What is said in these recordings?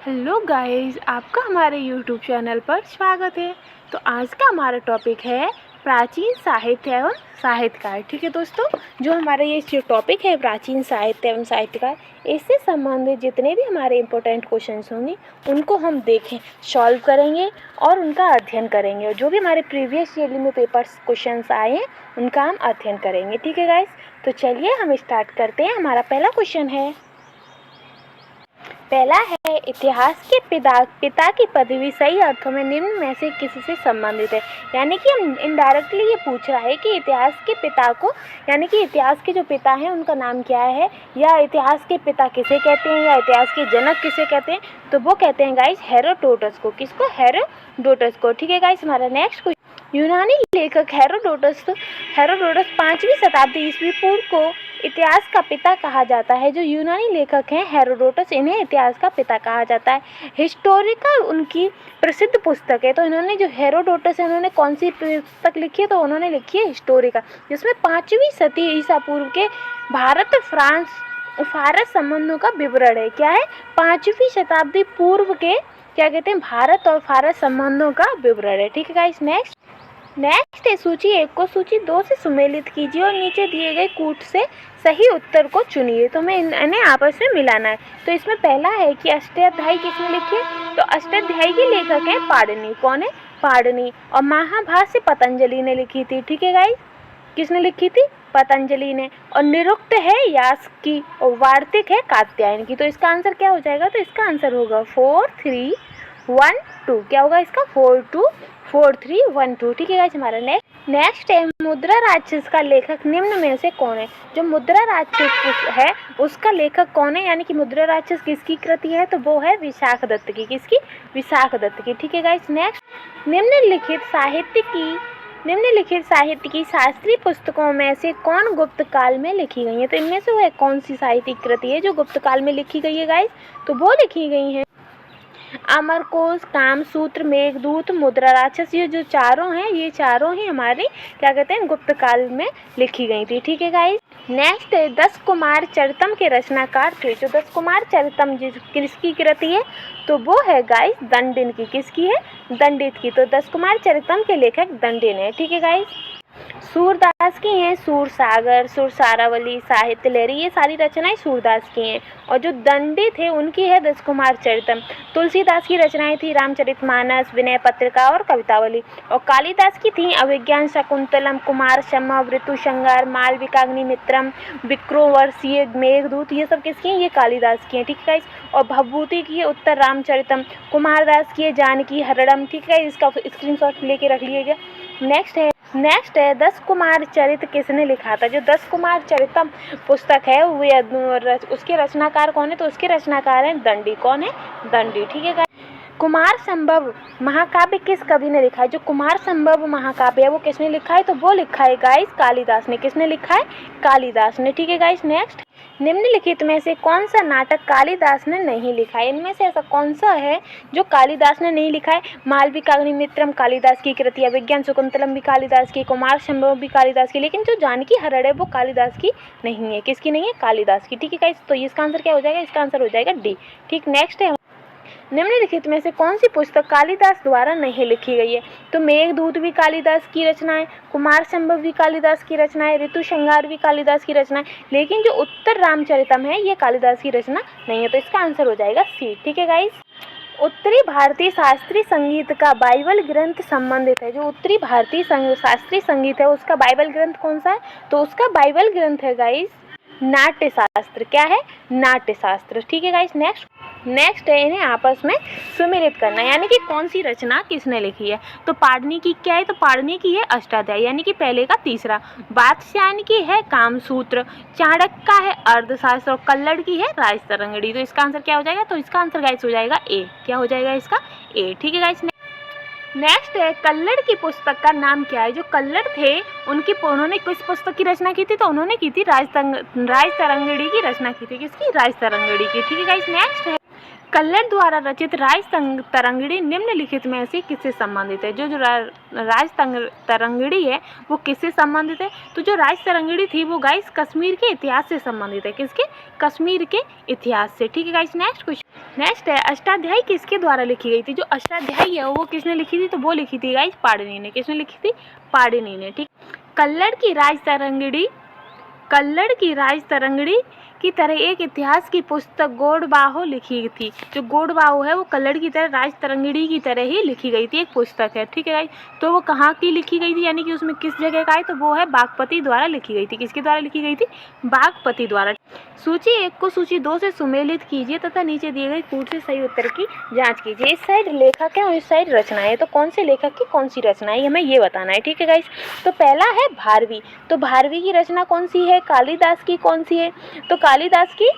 Hello guys, आपका हमारे YouTube channel पर स्वागत है। तो आज का हमारा टॉपिक है प्राचीन साहित्य एवं साहित्यकार। ठीक है दोस्तों, जो हमारा ये जो टॉपिक है प्राचीन साहित्य एवं साहित्यकार, इससे संबंधित जितने भी हमारे इम्पोर्टेंट क्वेश्चंस होंगे उनको हम सॉल्व करेंगे और उनका अध्ययन करेंगे। और जो भी हमारे प्रीवियस ईयर में पेपर्स क्वेश्चंस आए हैं उनका हम अध्ययन करेंगे। ठीक है गाइस, तो चलिए हम स्टार्ट करते हैं। हमारा पहला क्वेश्चन है, पहला है इतिहास के पिता की पदवी सही अर्थों में निम्न में से किसी से संबंधित है। यानी कि हम इनडायरेक्टली ये पूछ रहा है कि इतिहास के पिता को, यानी कि इतिहास के जो पिता हैं उनका नाम क्या है, या इतिहास के पिता किसे कहते हैं, या इतिहास के जनक किसे कहते हैं। तो वो कहते हैं गाइस हेरोडोटस को। किसको? हेरोडोटस को। ठीक है गाइस, हमारा नेक्स्ट क्वेश्चन, यूनानी लेखक हेरोडोटस 5वीं शताब्दी ईस्वी पूर्व को इतिहास का पिता कहा जाता है। जो यूनानी लेखक हैं हेरोडोटस, इन्हें इतिहास का पिता कहा जाता है। हिस्टोरिका उनकी प्रसिद्ध पुस्तक है। तो इन्होंने जो हेरोडोटस है उन्होंने कौन सी पुस्तक लिखी है? तो उन्होंने लिखी है हिस्टोरिका, जिसमें 5वीं सदी ईसा पूर्व के भारत फारस संबंधों का विवरण है। क्या है? 5वीं शताब्दी पूर्व के क्या कहते हैं, भारत और फारस संबंधों का विवरण है। ठीक है गाइस, नेक्स्ट है सूची 1 को सूची 2 से सुमेलित कीजिए और नीचे दिए गए कूट से सही उत्तर को चुनिए। तो हमें इन्हें आपस में मिलाना है। तो इसमें पहला है कि अष्टाध्यायी किसने लिखी है? तो अष्टाध्यायी के लेखक हैं पाणिनि। कौन है? पाणिनि। और महाभाष्य पतंजलि ने लिखी थी। ठीक है गाइस, किसने लिखी थी? पतंजलि ने। और निरुक्त है यास्क की और वार्तिक है कात्यायन की। तो इसका आंसर क्या हो जाएगा? तो इसका आंसर होगा 4 3 1 2। क्या होगा इसका? 4 2 4 3 1 2। ठीक है गाइस, हमारा नेक्स्ट है मुद्रा राक्षस का लेखक निम्न में से कौन है? जो मुद्रा राक्षस है उसका लेखक कौन है? यानी कि मुद्रा राक्षस किसकी कृति है? तो वो है विशाख दत्त की। किसकी? विशाख दत्त की। ठीक है गाइस, नेक्स्ट, निम्नलिखित साहित्य की शास्त्रीय पुस्तकों में से कौन गुप्त काल में लिखी गई है? तो इनमें से वह कौन सी साहित्यिक कृति है जो गुप्त काल में लिखी गई है गाइस? तो वो लिखी गई है अमरकोश, कामसूत्र, मेघदूत, मुद्रा राक्षस। ये जो चारों हैं, ये चारों ही हमारे क्या कहते हैं, गुप्त काल में लिखी गई थी। ठीक है गाइस, नेक्स्ट है 10 कुमार चरितम के रचनाकार थे। जो 10 कुमार चरितम किसकी कृति है? तो वो है गाइस दंडिन की। किसकी है? दंडित की। तो 10 कुमार चरितम के लेखक दंडिन है। ठीक है गाइस, सूरदास की हैं सूरसागर, सुरसारावली, साहित्य लहरी, ये सारी रचनाएं सूरदास की हैं। और जो दंडित है उनकी है 10 कुमार चरितम। तुलसीदास की रचनाएं थी रामचरितमानस, विनय पत्रिका और कवितावली। और कालिदास की थी अभिज्ञान शाकुंतलम, कुमार संभव, ऋतु संहार, मालविकाग्निमित्रम, विक्रोवर्षीय, मेघदूत। ये सब किसकी हैं? ये कालिदास की हैं। ठीक है। और भवभूति की है उत्तर रामचरितम, कुमारदास की है जानकी हरणम। ठीक है, इसका स्क्रीनशॉट लेके रख लीजिएगा। नेक्स्ट है 10 कुमार चरित किसने लिखा था? जो 10 कुमार चरितम पुस्तक है वे उसके रचनाकार कौन है? तो उसके रचनाकार हैं दंडी। कौन है? दंडी। ठीक है। कुमार संभव महाकाव्य किस कवि ने लिखा है? जो कुमार संभव महाकाव्य है वो किसने लिखा है? तो वो लिखा है गाइस कालिदास ने। किसने लिखा है? कालिदास ने। ठीक है गाइस, नेक्स्ट, निम्नलिखित में से कौन सा नाटक कालिदास ने नहीं लिखा है? इनमें से ऐसा कौन सा है जो कालिदास ने नहीं लिखा है? मालविकाग्निमित्रम कालिदास की कृति, अभिज्ञान शाकुंतलम भी कालिदास की, कुमार संभव भी कालिदास की, लेकिन जो जानकी हरण है वो कालिदास की नहीं है। किसकी नहीं है? कालिदास की। ठीक है गाइस, तो इसका आंसर क्या हो जाएगा? इसका आंसर हो जाएगा डी। ठीक, नेक्स्ट है, निम्नलिखित में से कौन सी पुस्तक कालिदास द्वारा नहीं लिखी गई है? तो मेघदूत भी कालिदास की रचना है, कुमार संभव भी कालिदास की रचना है, ऋतु संहार भी कालिदास की रचना है, लेकिन जो उत्तर रामचरितम है ये कालिदास की रचना नहीं है। तो इसका आंसर हो जाएगा सी। ठीक है गाइस, उत्तरी भारतीय शास्त्रीय संगीत का बाइबल ग्रंथ संबंधित है। जो उत्तरी भारतीय शास्त्रीय संगीत है उसका बाइबल ग्रंथ कौन सा है? तो उसका बाइबल ग्रंथ है गाइस नाट्यशास्त्र। क्या है? नाट्यशास्त्र। ठीक है गाइस, नेक्स्ट है इन्हें आपस में सुमेलित करना, यानी कि कौन सी रचना किसने लिखी है? तो पाणिनि की क्या है? तो पाणिनि की है अष्टाध्यायी, यानी कि पहले का तीसरा। वात्स्यायन की है कामसूत्र, चाणक्य का है अर्थशास्त्र और कल्लड़ की है राजतरंगिणी। तो इसका आंसर क्या हो जाएगा? तो इसका आंसर गाइस हो जाएगा ए। क्या हो जाएगा इसका? ए। ठीक है गाइस, नेक्स्ट है कल्लड़ की पुस्तक का नाम क्या है? जो कल्लड़ थे उन्होंने किस पुस्तक की रचना की थी? तो उन्होंने की थी राजतरंगिणी की रचना की थी। किसकी? राजतरंगिणी की। ठीक है गाइस, नेक्स्ट है कल्लड़ द्वारा रचित राज तरंगिणी निम्नलिखित में से किससे संबंधित है? जो राज तरंगिणी है वो किससे संबंधित है? तो जो राज तरंगिणी थी वो गाइस कश्मीर के इतिहास से संबंधित है। किसके? कश्मीर के इतिहास से। ठीक है गाइस, नेक्स्ट क्वेश्चन। नेक्स्ट है अष्टाध्यायी किसके द्वारा लिखी गई थी? जो अष्टाध्यायी है वो किसने लिखी थी? तो वो लिखी थी गाइस पाणिनि ने। किसने लिखी थी? पाणिनि ने। ठीक। कल्लड़ की राज तरंगिणी की तरह एक इतिहास की पुस्तक गोडबाहु लिखी थी। जो गोडबाहु है वो कल्लड़ की तरह राज तरंगिणी की तरह ही लिखी गई थी, एक पुस्तक है। ठीक है गाइस, तो वो कहाँ की लिखी गई थी, यानी कि उसमें किस जगह का है? तो वो है बागपति द्वारा लिखी गई थी। किसके द्वारा लिखी गई थी? बागपति द्वारा। सूची 1 को सूची 2 से सुमेलित कीजिए तथा नीचे दिए गए कूट से सही उत्तर की जांच कीजिए। इस साइड लेखक है और इस साइड रचना है, तो कौन से लेखक की कौन सी रचना है हमें ये बताना है। ठीक है गाइस, तो पहला है भारवी। तो भारवी की रचना कौन सी है? कालिदास की। कौन सी है? तो कालिदास की।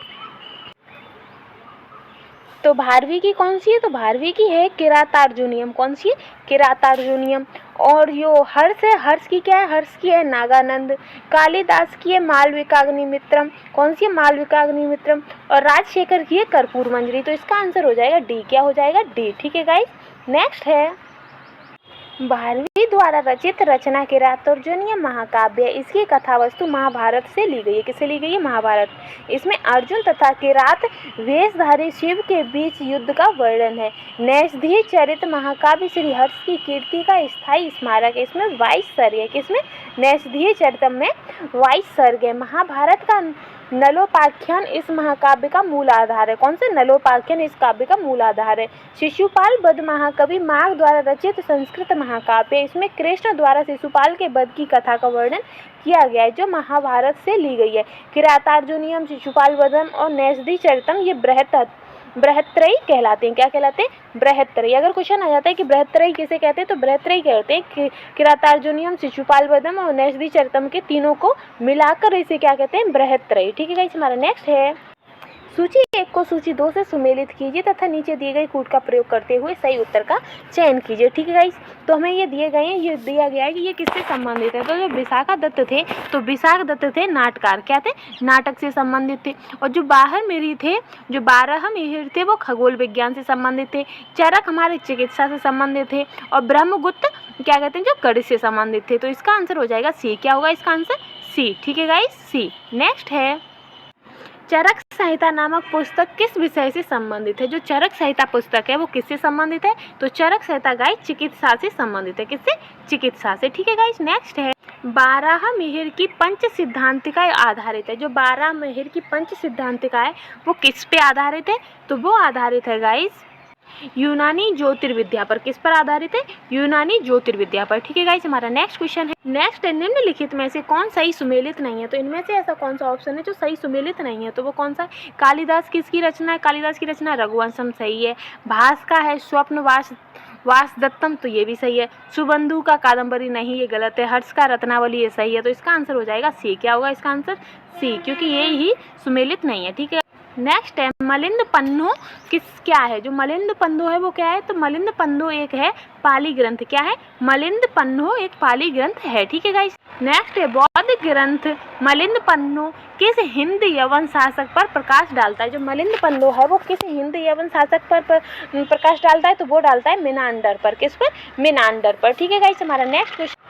तो भारवी की कौन सी है? तो भारवी की है किरातार्जुनीयम। कौन सी है? किरातार्जुनीयम। और जो हर्ष है, हर्ष की क्या है? हर्ष की है नागानंद। कालिदास की है मालविकाग्निमित्रम। कौन सी है? मालविकाग्निमित्रम। और राजशेखर की है कर्पूर मंजरी। तो इसका आंसर हो जाएगा डी। क्या हो जाएगा? डी। ठीक है गाइस, नेक्स्ट है भारवी द्वारा रचित रचना किरातार्जुनीय महाकाव्य। इसकी कथा वस्तु महाभारत से ली गई है। किससे ली गई है? महाभारत। इसमें अर्जुन तथा किरात वेशधारी शिव के बीच युद्ध का वर्णन है। नैषधीय चरित महाकाव्य श्री हर्ष की कीर्ति का स्थायी स्मारक है। इसमें 22 सर्ग है। किसमें? नैषधीय चरितम में 22 सर्ग है। महाभारत का नलोपाख्यान इस महाकाव्य का मूल आधार है। कौन से? नलोपाख्यान इस काव्य का मूल आधार है। शिशुपाल वध महाकवि माघ द्वारा रचित संस्कृत महाकाव्य। इसमें कृष्ण द्वारा शिशुपाल के वध की कथा का वर्णन किया गया है, जो महाभारत से ली गई है। किरातार्जुनीयम, शिशुपाल वधम और नैषधीय चरितम ये बृहत्त्रयी कहलाते हैं। क्या कहलाते हैं? बृहत्त्रयी। अगर क्वेश्चन आ जाता है कि बृहत्त्रयी किसे कहते हैं, तो बृहत्त्रयी कहते हैं किरातार्जुनीयम, शिशुपाल वधम और नैषधीय चरितम के तीनों को मिलाकर इसे क्या कहते हैं? बृहत्त्रयी। ठीक है गाइस, हमारा नेक्स्ट है सूची 1 को सूची 2 से सुमेलित कीजिए तथा नीचे दिए गए कूट का प्रयोग करते हुए सही उत्तर का चयन कीजिए। ठीक है गाइस, तो हमें ये दिए गए हैं, ये दिया गया है कि ये किससे संबंधित है। तो जो विशाखा दत्त थे, तो विशाख दत्त थे नाटककार। क्या थे? नाटक से संबंधित थे। और जो बारह मिहिर थे, जो 12 मिहिर थे वो खगोल विज्ञान से संबंधित थे। चरक हमारे चिकित्सा से संबंधित थे। और ब्रह्मगुप्त क्या कहते हैं? जो गणित से संबंधित थे। तो इसका आंसर हो जाएगा सी। क्या होगा इसका आंसर? सी। ठीक है गाइस, सी। नेक्स्ट है चरक संहिता नामक पुस्तक किस विषय से संबंधित है? जो चरक संहिता पुस्तक है वो किससे संबंधित है? तो चरक संहिता गाइस चिकित्सा से संबंधित है। किससे? चिकित्सा से। ठीक है गाइस, नेक्स्ट है 12 मिहिर की पंच सिद्धांतिका आधारित है। जो 12 मिहिर की पंच सिद्धांतिका है वो किस पे आधारित है? तो वो आधारित है गाइस यूनानी ज्योतिर्विद्या पर। किस पर आधारित है? यूनानी ज्योतिर्विद्या पर। ठीक है गाइस, हमारा नेक्स्ट क्वेश्चन है। नेक्स्ट है निम्नलिखित में से कौन सही सुमेलित नहीं है? तो इनमें से ऐसा कौन सा ऑप्शन है जो सही सुमेलित नहीं है? तो वो कौन सा? कालिदास किसकी रचना है? कालिदास की रचना रघुवंशम सही है। भास का है स्वप्न वासदत्तम, तो ये भी सही है। सुबंधु का कादम्बरी नहीं, ये गलत है। हर्ष का रत्नावली ये सही है। तो इसका आंसर हो जाएगा सी। क्या होगा इसका आंसर? सी, क्योंकि ये ही सुमेलित नहीं है। ठीक है, नेक्स्ट है मलिंद पन्नो क्या है? जो मलिंद पन्नो है वो क्या है? तो मलिंद पन्नो एक है पाली ग्रंथ। क्या है? मलिंद पन्नो एक पाली ग्रंथ है। ठीक है गाइस, नेक्स्ट है बौद्ध ग्रंथ मलिंद पन्नो किस हिंद यवन शासक पर प्रकाश डालता है? जो मलिंद पन्नो है वो किस हिंद यवन शासक पर प्रकाश डालता है? तो वो डालता है मिनांडर पर। किस पर? मिनांडर पर। ठीक है गाइस, हमारा नेक्स्ट क्वेश्चन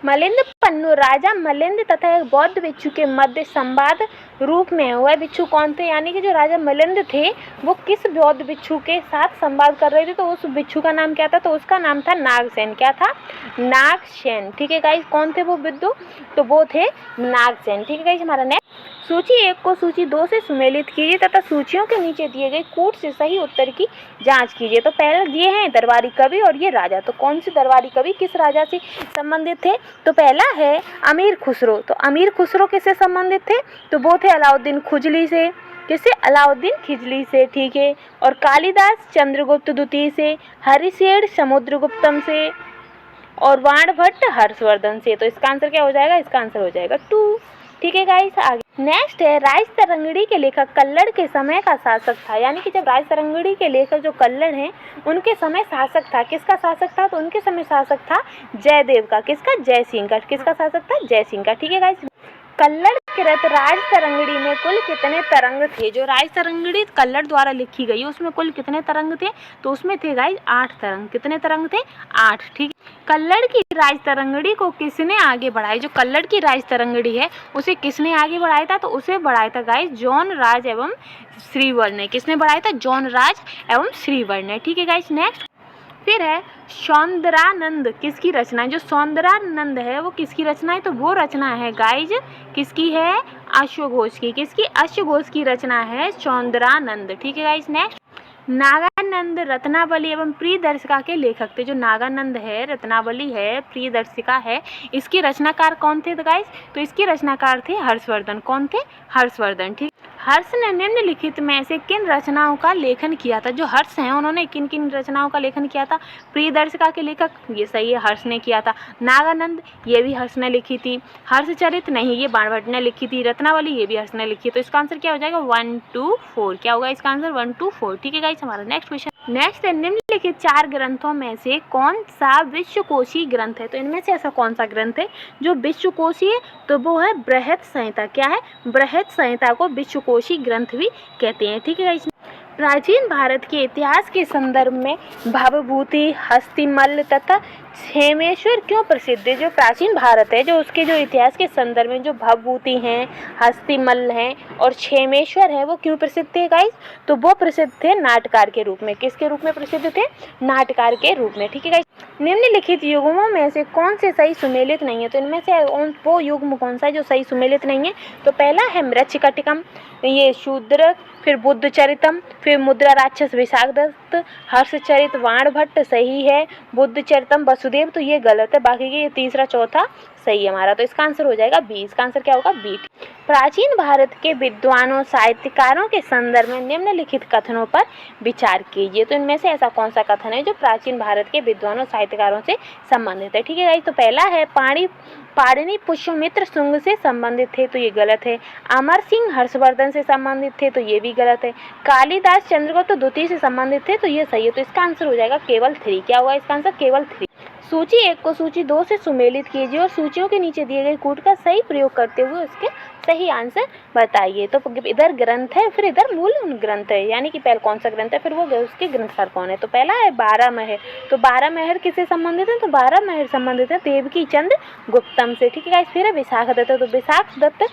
मलिंद पन्नो राजा मलिंद तथा एक बौद्ध भिक्षु के मध्य संवाद रूप में हुआ। भिक्षु कौन थे? यानी कि जो राजा मलिंद थे वो किस बौद्ध भिक्षु के साथ संवाद कर रहे थे? तो उस भिक्षु का नाम क्या था? तो उसका नाम था नागसेन। क्या था? नागसेन। ठीक है गाइस, कौन थे वो विद्वान? तो वो थे नागसेन। ठीक है गाइस, हमारा नेक्स्ट सूची 1 को सूची 2 से सुमेलित कीजिए तथा सूचियों के नीचे दिए गए कूट से सही उत्तर की जांच कीजिए। तो पहले ये हैं दरबारी कवि और ये राजा। तो कौन से दरबारी कवि किस राजा से संबंधित थे? तो पहला है अमीर खुसरो। तो अमीर खुसरो किससे संबंधित थे? तो वो थे अलाउद्दीन खुजली से। किससे? अलाउद्दीन खिजली से। ठीक है, और कालिदास चंद्रगुप्त द्वितीय से, हरिशेर समुद्रगुप्तम से और वाणभट्ट हर्षवर्धन से। तो इसका आंसर क्या हो जाएगा? इसका आंसर हो जाएगा 2। ठीक है गाइस, आगे नेक्स्ट है राज तरंगिणी के लेखक कल्लड़ के समय का शासक था। यानी कि जब राज तरंगिणी के लेखक जो कल्लड़ हैं उनके समय शासक था। किसका शासक था? तो उनके समय शासक था जयदेव का। किसका? जय सिंह का। किसका शासक था? जय सिंह का। ठीक है गाइस, कल्लड़ कृत राज तरंगिणी में कुल कितने तरंग थे? जो राज तरंगिणी कल्लड़ द्वारा लिखी गई उसमें कुल कितने तरंग थे? तो उसमें थे गाइस 8 तरंग। कितने तरंग थे? 8। ठीक। कल्लड़ की राज तरंगिणी को किसने आगे बढ़ाई? जो कल्लड़ की राज तरंगिणी है उसे किसने आगे बढ़ाया था? तो उसे बढ़ाया था गाइस जॉन राज एवं श्रीवर ने। किसने बढ़ाया था? जॉन राज एवं श्रीवर ने। ठीक है गाइस। नेक्स्ट फिर है सौंदरानंद किसकी रचना है? जो सौंदरानंद है वो किसकी रचना है? तो वो रचना है गाइज किसकी है? अश्वघोष की। किसकी? अश्वघोष की रचना है सौंदरानंद। ठीक है गाइज। नेक्स्ट नागानंद रत्नावली एवं प्रियदर्शिका के लेखक थे। जो नागानंद है, रत्नावली है, प्रियदर्शिका है, इसके रचनाकार कौन थे गाइस? तो इसके रचनाकार थे हर्षवर्धन। कौन थे? हर्षवर्धन। ठीक। हर्ष ने निम्नलिखित में से किन रचनाओं का लेखन किया था? जो हर्ष हैं उन्होंने किन किन रचनाओं का लेखन किया था? प्रियदर्शिका के लेखक, ये सही है, हर्ष ने किया था। नागानंद, ये भी हर्ष ने लिखी थी। हर्षचरित नहीं, ये बाणभट्ट ने लिखी थी। रत्नावली, ये भी हर्ष ने लिखी है। तो इसका आंसर क्या हो जाएगा? 1 2 4। क्या होगा इसका आंसर? 1 2 4। ठीक है गाइस। हमारा नेक्स्ट क्वेश्चन नेक्स्ट है निम्नलिखित 4 ग्रंथों में से कौन सा विश्वकोशीय ग्रंथ है? तो इनमें से ऐसा कौन सा ग्रंथ है जो विश्वकोशीय? तो वो है बृहत संहिता। क्या है? बृहत संहिता को विश्वकोशीय ग्रंथ भी कहते हैं। ठीक है। प्राचीन भारत के इतिहास के संदर्भ में भवभूति, हस्तिमल्ल तथा क्षेमेश्वर क्यों प्रसिद्ध है? जो प्राचीन भारत है, जो उसके जो इतिहास के संदर्भ में जो भवभूति हैं, हस्तिमल्ल हैं और क्षेमेश्वर हैं, वो क्यों प्रसिद्ध थे गाइस? तो वो प्रसिद्ध थे नाटकार के रूप में। किसके रूप में प्रसिद्ध थे? नाटकार के रूप में। ठीक है गाइस। निम्नलिखित युग्मों में से कौन से सही सुमेलित नहीं है? तो इनमें से वो युग्म कौन सा है जो सही सुमेलित नहीं है? तो पहला है मृच्छकटिकम, ये शूद्रक, फिर बुद्धचरितम, फिर मुद्रा राक्षस विशाखदत्त, हर्षचरित वाणभट्ट सही है, बुद्धचरितम वसुदेव तो ये गलत है, बाकी के ये तीसरा चौथा सही है हमारा। तो इसका आंसर हो जाएगा बी। इसका आंसर क्या होगा? बी। प्राचीन भारत के विद्वानों साहित्यकारों के संदर्भ में निम्नलिखित कथनों पर विचार कीजिए। तो इनमें से ऐसा कौन सा कथन है जो प्राचीन भारत के विद्वानों साहित्यकारों से संबंधित है? ठीक है गाइस। तो पहला है पाणिनि पुष्यमित्र शुंग से संबंधित थे, तो ये गलत है। अमर सिंह हर्षवर्धन से संबंधित थे, तो ये भी गलत है। कालिदास चंद्रगुप्त द्वितीय से संबंधित थे, तो ये सही है। तो इसका आंसर हो जाएगा केवल 3। क्या होगा इसका आंसर? केवल 3। सूची 1 को सूची 2 से सुमेलित कीजिए और सूचियों के नीचे दिए गए कूट का सही प्रयोग करते हुए उसके सही आंसर बताइए। तो इधर ग्रंथ है, फिर इधर मूल ग्रंथ है, यानी कि पहले कौन सा ग्रंथ है, फिर वो उसके ग्रंथकार कौन है। तो पहला है 12 महर। तो 12 महर किससे संबंधित है? तो 12 महर संबंधित है देवकी चंद्र गुप्तम से। ठीक है गाइस। फिर है विशाखदत्त। तो विशाखदत्त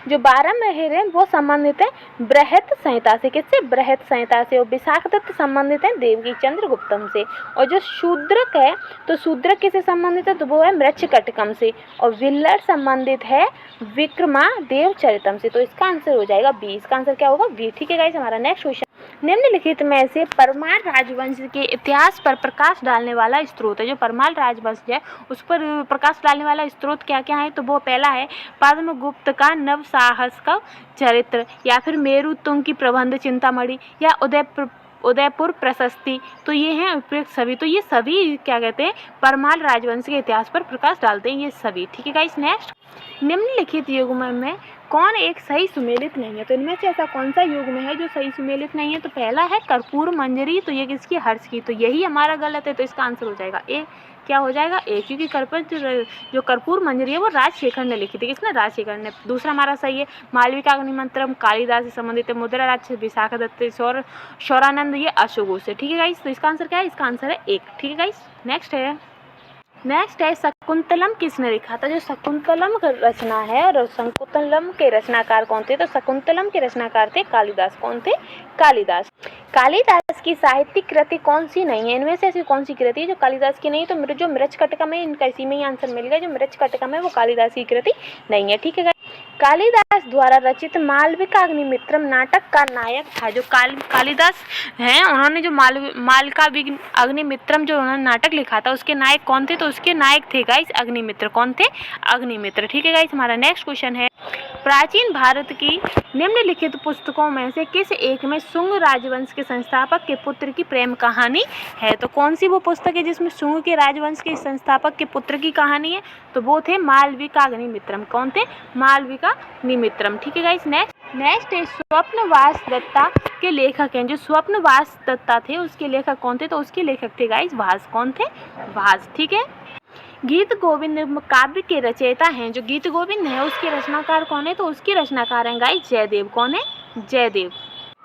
जो 12 महर है वो संबंधित है बृहत संहिता से। किससे? बृहत संहिता से। और विशाखदत्त संबंधित है देवकी चंद्र गुप्तम से। और जो शूद्रक है, तो शूद्रक किससे संबंधित है? तो वो है मृच्छकटिकम से। और विल्लर संबंधित है विक्रमादेव चरितम से। तो इसका आंसर हो जाएगा बी। इसका आंसर क्या होगा? बी। ठीक है गाइस। हमारा नेक्स्ट क्वेश्चन निम्नलिखित में से परमार राजवंश के इतिहास पर प्रकाश डालने वाला स्रोत है। जो परमार राजवंश है उस पर प्रकाश डालने वाला स्रोत क्या क्या है? तो वो पहला है पद्मगुप्त का नव साहस का चरित्र, या फिर मेरुतुंग की प्रबंध चिंतामणि, या उदयपुर प्रशस्ति। तो ये हैं उपयुक्त सभी। तो ये सभी क्या कहते हैं? परमार राजवंश के इतिहास पर प्रकाश डालते हैं ये सभी। ठीक है गाइस। नेक्स्ट निम्नलिखित युग्म में कौन एक सही सुमेलित नहीं है? तो इनमें से ऐसा कौन सा युग्म है जो सही सुमेलित नहीं है? तो पहला है कर्पूर मंजरी। तो ये किसकी? हर्ष की। तो यही हमारा गलत है। तो इसका आंसर हो जाएगा ए। क्या हो जाएगा? ए, क्योंकि जो कर्पूर मंजरी है वो राजशेखर ने लिखी थी। किसने? राजशेखर ने। दूसरा हमारा सही है मालविका अग्निमित्रम कालिदास से संबंधित है, मुद्रा राक्षस विशाखदत्त, शौरानंद ये अशोक से। ठीक है गाइस। तो इसका आंसर क्या है? इसका आंसर है 1। ठीक है गाइस। नेक्स्ट है शकुंतलम किसने लिखा था? जो शकुंतलम का रचना है और शकुंतलम के रचनाकार कौन थे? तो शकुंतलम के रचनाकार थे कालिदास। कौन थे? कालिदास। कालिदास की साहित्यिक कृति कौन सी नहीं है? इनमें से ऐसी कौन सी कृति है जो कालिदास की नहीं? तो जो मृच्छकटिकम है, इनका इसी में ही आंसर मिलेगा। जो मृच्छकटिकम है वो कालिदास की कृति नहीं है। ठीक है। कालिदास द्वारा रचित मालविका अग्निमित्रम नाटक का नायक था। जो कालिदास हैं उन्होंने जो मालविका अग्निमित्रम जो उन्होंने नाटक लिखा था उसके नायक कौन थे? तो उसके नायक थे गाइस अग्निमित्र। कौन थे? अग्निमित्र। ठीक है गाइस। हमारा नेक्स्ट क्वेश्चन है प्राचीन भारत की निम्नलिखित पुस्तकों में से किस एक में शुंग राजवंश के संस्थापक के पुत्र की प्रेम कहानी है? तो कौन सी वो पुस्तक है जिसमें शुंग के राजवंश के संस्थापक के पुत्र की कहानी है? तो वो थे मालविका अग्निमित्रम। कौन थे? मालविका का निमित्रम। ठीक है गाइस। नेक्स्ट है स्वप्नवास दत्ता के लेखक हैं। जो स्वप्नवास दत्ता थे उसके लेखक कौन थे? तो उसके लेखक थे गाइस भास। कौन थे? भास। ठीक है। गीत गोविंद काव्य के रचयिता हैं। जो गीत गोविंद है उसके रचनाकार कौन है? तो उसके रचनाकार हैं गाइस जयदेव। कौन है? जयदेव।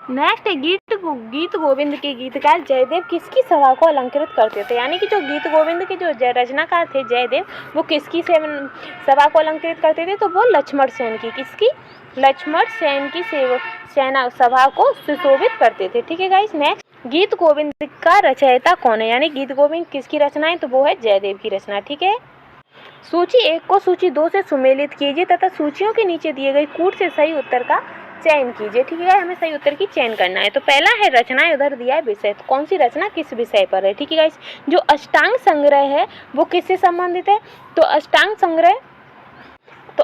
नेक्स्ट है गीत गोविंद के गीतकार जयदेव किसकी सभा को अलंकृत करते थे? यानी कि जो गीत गोविंद के जो रचनाकार थे जयदेव, वो किसकी सभा को अलंकृत करते थे? तो वो लक्ष्मण सेन की। किसकी? लक्ष्मण सेन की सेना सभा को सुशोभित करते थे। ठीक है गाइस। नेक्स्ट, गीत गोविंद का रचयिता कौन है? यानी गीत गोविंद किसकी रचना है? तो वो है जयदेव की रचना। ठीक है। सूची 1 को सूची 2 से सुमेलित कीजिए तथा सूचियों के नीचे दिए गए कूट से सही उत्तर का चयन कीजिए। ठीक है, हमें सही उत्तर की चयन करना है। तो पहला है रचनाएं, उधर दिया है विषय। तो कौन सी रचना किस विषय पर है? ठीक है गाइस। जो अष्टांग संग्रह है वो किससे संबंधित है? तो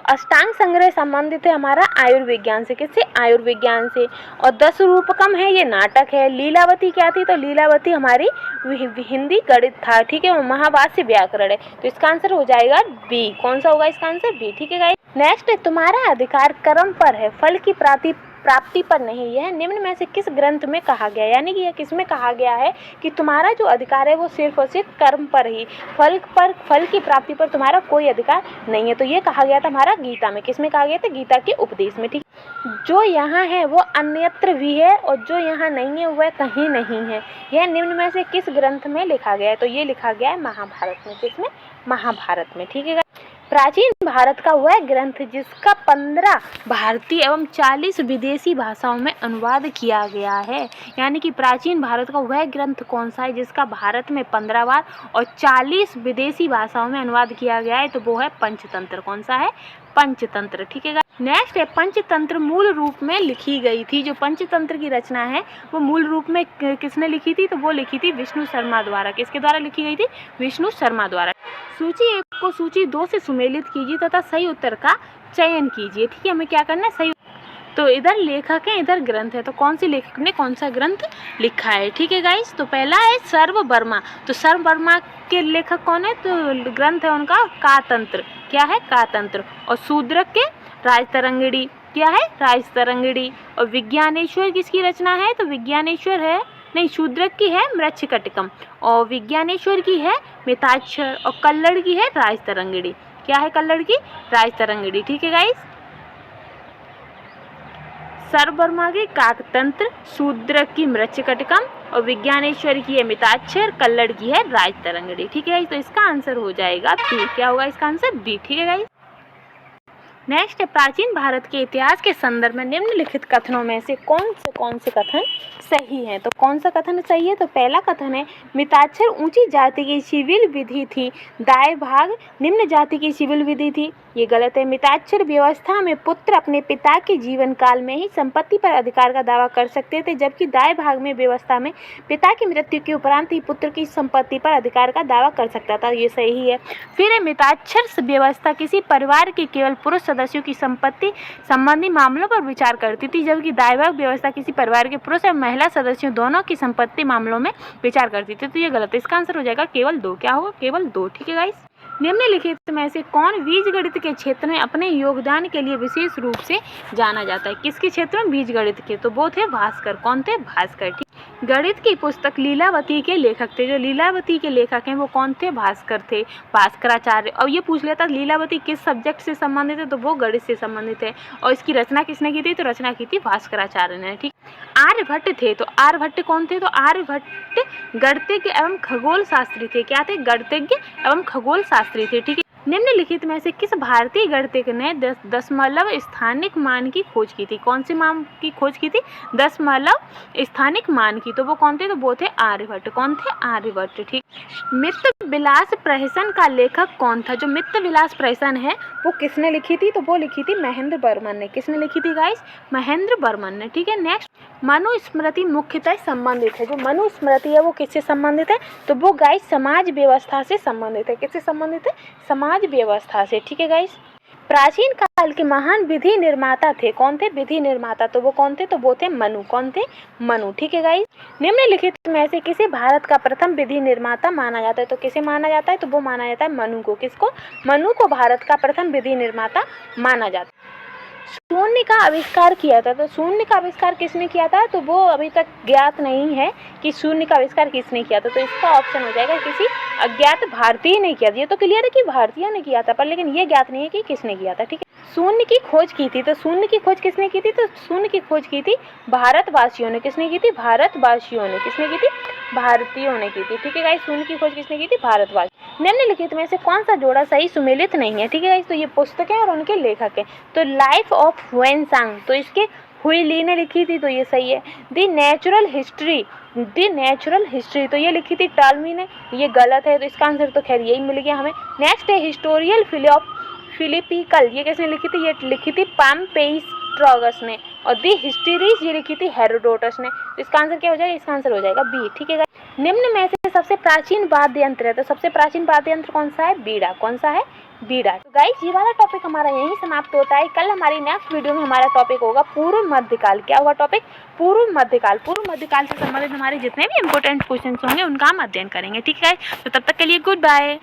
अष्टांग संग्रह संबंधित है हमारा आयुर्विज्ञान से। किससे? आयुर्विज्ञान से। और 10 रूपकम है, ये नाटक है। लीलावती क्या थी? तो लीलावती हमारी हिंदी गणित था। ठीक है। महाभाष्य व्याकरण है। तो इसका आंसर हो जाएगा बी। कौन सा होगा इसका आंसर? बी। ठीक है गाइस। नेक्स्ट है तुम्हारा अधिकार कर्म पर है, फल की प्राप्ति पर नहीं। यह निम्न में से किस ग्रंथ में कहा गया? यानी कि यह किस में कहा गया है कि तुम्हारा जो अधिकार है वो सिर्फ और सिर्फ कर्म पर ही, फल की प्राप्ति पर तुम्हारा कोई अधिकार नहीं है। तो ये कहा गया था हमारा गीता में। किस में कहा गया था? गीता के उपदेश में। ठीक। जो यहाँ है वो अन्यत्र भी है और जो यहाँ नहीं है वह कहीं नहीं है। यह निम्न में से किस ग्रंथ में लिखा गया है? तो ये लिखा गया है महाभारत में। किसमें? महाभारत में। ठीक है। प्राचीन भारत का वह ग्रंथ जिसका 15 भारतीय एवं 40 विदेशी भाषाओं में अनुवाद किया गया है। यानी कि प्राचीन भारत का वह ग्रंथ कौन सा है जिसका भारत में 15 बार और 40 विदेशी भाषाओं में अनुवाद किया गया है? तो वो है पंचतंत्र। कौन सा है? पंचतंत्र। ठीक है। नेक्स्ट है पंचतंत्र मूल रूप में लिखी गई थी। जो पंचतंत्र की रचना है वो मूल रूप में किसने लिखी थी? तो वो लिखी थी विष्णु शर्मा द्वारा। किसके द्वारा लिखी गई थी? विष्णु शर्मा द्वारा। सूची 1 को सूची 2 से सुमेलित कीजिए तथा सही उत्तर का चयन कीजिए। ठीक है, हमें क्या करना है? सही। तो इधर लेखक है, इधर ग्रंथ है। तो कौन सी लेखक ने कौन सा ग्रंथ लिखा है? ठीक है गाइस। तो पहला है सर्ववर्मा। तो सर्ववर्मा के लेखक कौन है? तो ग्रंथ है उनका कातंत्र। क्या है? कातंत्र। और शूद्रक के राजतरंगिणी। क्या है? राजतरंगिणी। और विज्ञानेश्वर किसकी रचना है? तो विज्ञानेश्वर है, नहीं, शूद्रक की है मृच्छकटिकम और विज्ञानेश्वर की है मिताक्षर और कल्लड़ की है राजतरंगिणी। क्या है कल्लड़ की? राजतरंगिणी। ठीक है गाइस। सर्ववर्मा की काकतंत्र, शूद्रक की मृच्छकटिकम और विज्ञानेश्वर की है मिताक्षर, कल्लड़ की है राजतरंगिणी। ठीक है गाइस। तो इसका आंसर हो जाएगा बी। क्या होगा इसका आंसर? बी। ठीक है गाइस। नेक्स्ट है प्राचीन भारत के इतिहास के संदर्भ में निम्नलिखित कथनों में से कौन से कथन सही हैं? तो कौन सा कथन सही है? तो पहला कथन है मिताक्षर ऊंची जाति की सिविल विधि थी, दाएं भाग निम्न जाति की सिविल विधि थी। ये गलत है। मिताक्षर व्यवस्था में पुत्र अपने पिता के जीवन काल में ही संपत्ति पर अधिकार का दावा कर सकते थे, जबकि दाएं भाग में व्यवस्था में पिता की मृत्यु के उपरांत ही पुत्र की संपत्ति पर अधिकार का दावा कर सकता था। ये सही है। फिर है मिताक्षर व्यवस्था किसी परिवार के केवल पुरुष सदस्यों की संपत्ति संबंधी मामलों पर विचार करती थी, जबकि दाएं भाग व्यवस्था किसी परिवार के पुरुष और महिला सदस्यों दोनों की संपत्ति मामलों में विचार करती थी। तो ये गलत है। इसका आंसर हो जाएगा केवल 2। क्या होगा? केवल 2। ठीक है गाइस। निम्नलिखित में से कौन बीजगणित के क्षेत्र में अपने योगदान के लिए विशेष रूप से जाना जाता है? किसके क्षेत्र में? बीजगणित के। तो वो थे भास्कर। कौन थे? भास्कर। ठीक। गणित की पुस्तक लीलावती के लेखक थे। जो लीलावती के लेखक हैं वो कौन थे? भास्कर थे, भास्कराचार्य। और ये पूछ लेता लीलावती किस सब्जेक्ट से संबंधित है? तो वो गणित से संबंधित है। और इसकी रचना किसने की थी? तो रचना की थी भास्कराचार्य ने। ठीक। आर्यभट्ट थे। तो आर्यभट्ट कौन थे? तो आर्यभट्ट गणितज्ञ एवं खगोल शास्त्री थे। क्या थे? गणितज्ञ एवं खगोल शास्त्री थे। ठीक है। निम्नलिखित में से किस भारतीय गणितज्ञ ने दशमलव स्थानिक मान की खोज की थी? कौन सी मान की खोज की थी? दशमलव स्थानिक मान की। तो वो कौन थे? तो वो थे आर्यभट्ट। कौन थे? आर्यभट्ट। ठीक। मित्र विलास प्रहसन का लेखक कौन था? जो मित्र विलास प्रहसन है वो किसने लिखी थी? तो वो लिखी थी महेंद्र बर्मन ने। किसने लिखी थी गाइस? महेंद्र बर्मन ने। ठीक है। नेक्स्ट, मनुस्मृति मुख्यतः संबंधित है। जो मनुस्मृति है वो किससे संबंधित है? तो वो गाइस समाज व्यवस्था से संबंधित है। किससे संबंधित है? समाज व्यवस्था से। ठीक है गाइस। प्राचीन काल के महान विधि निर्माता थे। कौन थे? विधि निर्माता। तो वो कौन थे? तो वो थे मनु। कौन थे? मनु। ठीक है गाइस। निम्नलिखित में से किसे भारत का प्रथम विधि निर्माता माना जाता है? तो किसे माना जाता है? तो वो माना जाता है मनु को। किसको? मनु को भारत का प्रथम विधि निर्माता माना जाता है। शून्य का आविष्कार किया था। तो शून्य का आविष्कार किसने किया था, तो वो अभी तक ज्ञात नहीं है कि शून्य का आविष्कार किसने किया था। तो इसका ऑप्शन हो जाएगा किसी अज्ञात भारतीय ने किया था। ये तो क्लियर है कि भारतीय ने किया था, पर लेकिन ये ज्ञात नहीं है कि किसने किया था। ठीक है, शून्य की खोज की थी, तो शून्य की खोज किसने की थी, तो शून्य की खोज की थी भारतवासियों ने। किसने की थी, भारतवासियों ने। किसने की थी, भारतीयों ने की थी। ठीक है गाइस, शून्य की खोज किसने की थी, भारतवासी। निम्नलिखित में से कौन सा जोड़ा सही सुमेलित नहीं है। ठीक है गाइस, तो ये पुस्तक है और उनके लेखक हैं। तो लाइफ ऑफ ह्वेनसांग, तो इसके हुई ली ने लिखी थी, तो ये सही है। द नेचुरल हिस्ट्री, तो ये लिखी थी टॉलमी ने, ये गलत है। तो इसका आंसर तो खैर यही मिल गया हमें। नेक्स्ट है हिस्टोरियल फिलिपिकल, ये किसने लिखी थी, ये लिखी थी पाम्पेइस्ट्रोगस ने। और दी हिस्ट्रीज ये लिखी थी हेरोडोटस ने। तो इसका आंसर क्या हो जाएगा, इसका आंसर हो जाएगा बी। ठीक है, निम्न में से सबसे प्राचीन वाद्य यंत्र है, तो सबसे प्राचीन वाद्य यंत्र कौन सा है, बीड़ा। कौन सा है, बीड़ा। तो गाइस ये वाला टॉपिक हमारा यहीं समाप्त होता है। कल हमारी नेक्स्ट वीडियो में हमारा टॉपिक होगा पूर्व मध्यकाल। क्या होगा टॉपिक, पूर्व मध्यकाल। पूर्व मध्यकाल से संबंधित हमारे जितने भी इंपॉर्टेंट क्वेश्चन होंगे उनका हम अध्ययन करेंगे। ठीक है, तो तब तक के लिए गुड बाय।